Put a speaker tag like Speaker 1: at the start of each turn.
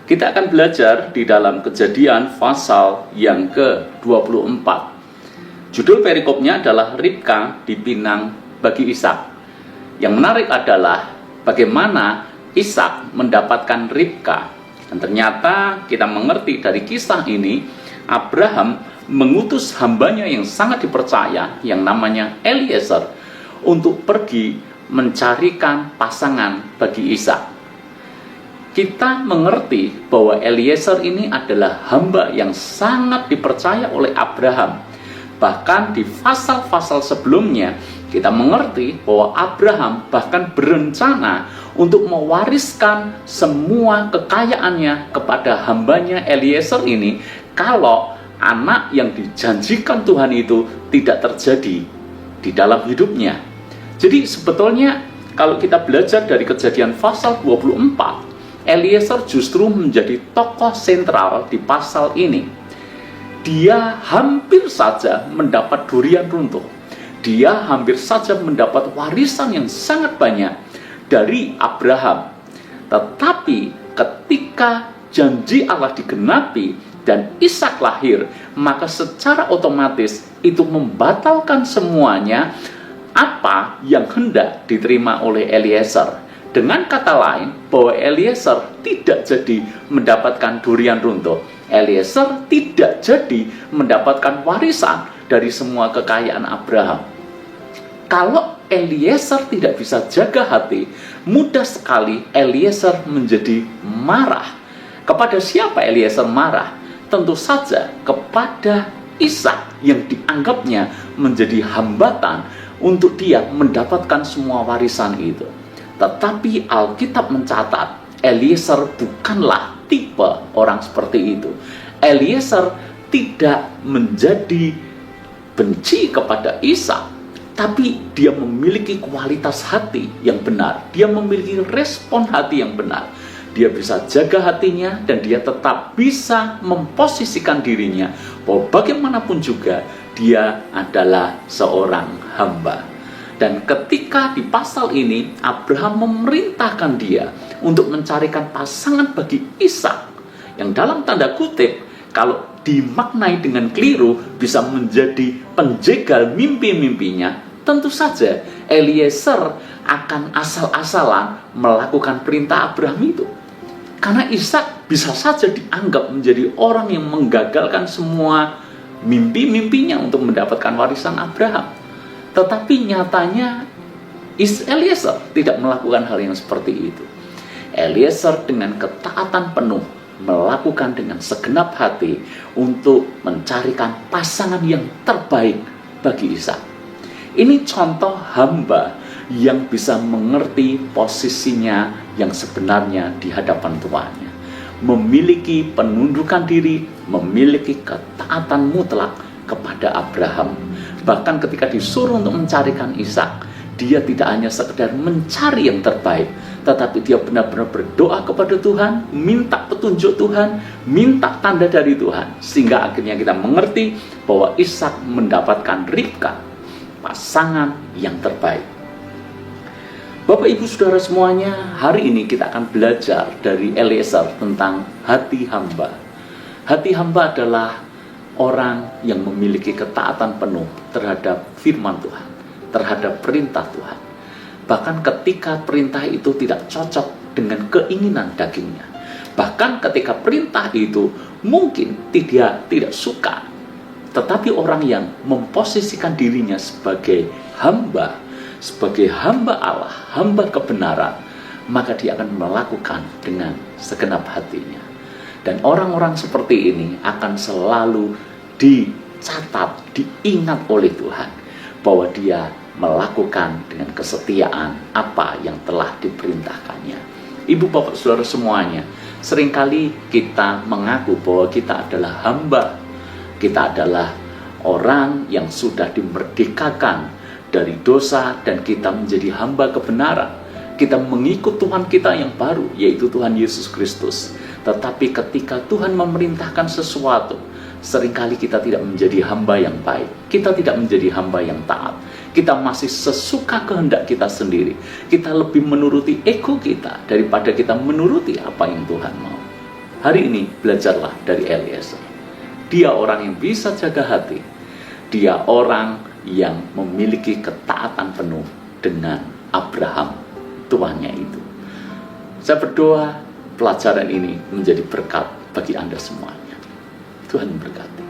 Speaker 1: Kita akan belajar di dalam Kejadian pasal yang ke-24. Judul perikopnya adalah Ribka dipinang bagi Ishak. Yang menarik adalah bagaimana Ishak mendapatkan Ribka. Dan ternyata kita mengerti dari kisah ini, Abraham mengutus hambanya yang sangat dipercaya, yang namanya Eliezer, untuk pergi mencarikan pasangan bagi Ishak. Kita mengerti bahwa Eliezer ini adalah hamba yang sangat dipercaya oleh Abraham. Bahkan di pasal-pasal sebelumnya, kita mengerti bahwa Abraham bahkan berencana untuk mewariskan semua kekayaannya kepada hambanya Eliezer ini kalau anak yang dijanjikan Tuhan itu tidak terjadi di dalam hidupnya. Jadi sebetulnya kalau kita belajar dari Kejadian pasal 24, Eliezer justru menjadi tokoh sentral di pasal ini. Dia hampir saja mendapat durian runtuh. Dia hampir saja mendapat warisan yang sangat banyak dari Abraham. Tetapi ketika janji Allah digenapi dan Ishak lahir, maka secara otomatis itu membatalkan semuanya apa yang hendak diterima oleh Eliezer. Dengan kata lain, bahwa Eliezer tidak jadi mendapatkan durian runtuh. Eliezer tidak jadi mendapatkan warisan dari semua kekayaan Abraham. Kalau Eliezer tidak bisa jaga hati, mudah sekali Eliezer menjadi marah. Kepada siapa Eliezer marah? Tentu saja kepada Ishak yang dianggapnya menjadi hambatan untuk dia mendapatkan semua warisan itu. Tetapi Alkitab mencatat Eliezer bukanlah tipe orang seperti itu. Eliezer tidak menjadi benci kepada Ishak, tapi dia memiliki kualitas hati yang benar. Dia memiliki respon hati yang benar. Dia bisa jaga hatinya dan dia tetap bisa memposisikan dirinya bahwa bagaimanapun juga dia adalah seorang hamba. Dan ketika di pasal ini Abraham memerintahkan dia untuk mencarikan pasangan bagi Ishak, yang dalam tanda kutip kalau dimaknai dengan keliru bisa menjadi penjegal mimpi-mimpinya. Tentu saja Eliezer akan asal-asalan melakukan perintah Abraham itu. Karena Ishak bisa saja dianggap menjadi orang yang menggagalkan semua mimpi-mimpinya untuk mendapatkan warisan Abraham. Tetapi nyatanya Eliezer tidak melakukan hal yang seperti itu. Eliezer dengan ketaatan penuh melakukan dengan segenap hati untuk mencarikan pasangan yang terbaik bagi Ishak. Ini contoh hamba yang bisa mengerti posisinya yang sebenarnya di hadapan tuannya. Memiliki penundukan diri, memiliki ketaatan mutlak kepada Abraham. Bahkan ketika disuruh untuk mencarikan Ishak, dia tidak hanya sekedar mencari yang terbaik, tetapi dia benar-benar berdoa kepada Tuhan, minta petunjuk Tuhan, minta tanda dari Tuhan, sehingga akhirnya kita mengerti bahwa Ishak mendapatkan Ribka, pasangan yang terbaik. Bapak Ibu Saudara semuanya, hari ini kita akan belajar dari Eliezer tentang hati hamba. Hati hamba adalah orang yang memiliki ketaatan penuh terhadap firman Tuhan, terhadap perintah Tuhan. Bahkan ketika perintah itu tidak cocok dengan keinginan dagingnya. Bahkan ketika perintah itu mungkin tidak suka. Tetapi orang yang memposisikan dirinya sebagai hamba Allah, hamba kebenaran, maka dia akan melakukan dengan segenap hatinya. Dan orang-orang seperti ini akan selalu dicatat, diingat oleh Tuhan bahwa dia melakukan dengan kesetiaan apa yang telah diperintahkannya. Ibu bapak saudara semuanya, seringkali kita mengaku bahwa kita adalah hamba, kita adalah orang yang sudah dimerdekakan dari dosa dan kita menjadi hamba kebenaran. Kita mengikut Tuhan kita yang baru, yaitu Tuhan Yesus Kristus. Tetapi ketika Tuhan memerintahkan sesuatu, seringkali kita tidak menjadi hamba yang baik. Kita tidak menjadi hamba yang taat. Kita masih sesuka kehendak kita sendiri. Kita lebih menuruti ego kita daripada kita menuruti apa yang Tuhan mau. Hari ini belajarlah dari Eliezer. Dia orang yang bisa jaga hati. Dia orang yang memiliki ketaatan penuh dengan Abraham, tuannya itu. Saya berdoa pelajaran ini menjadi berkat bagi Anda semuanya. Tuhan memberkati.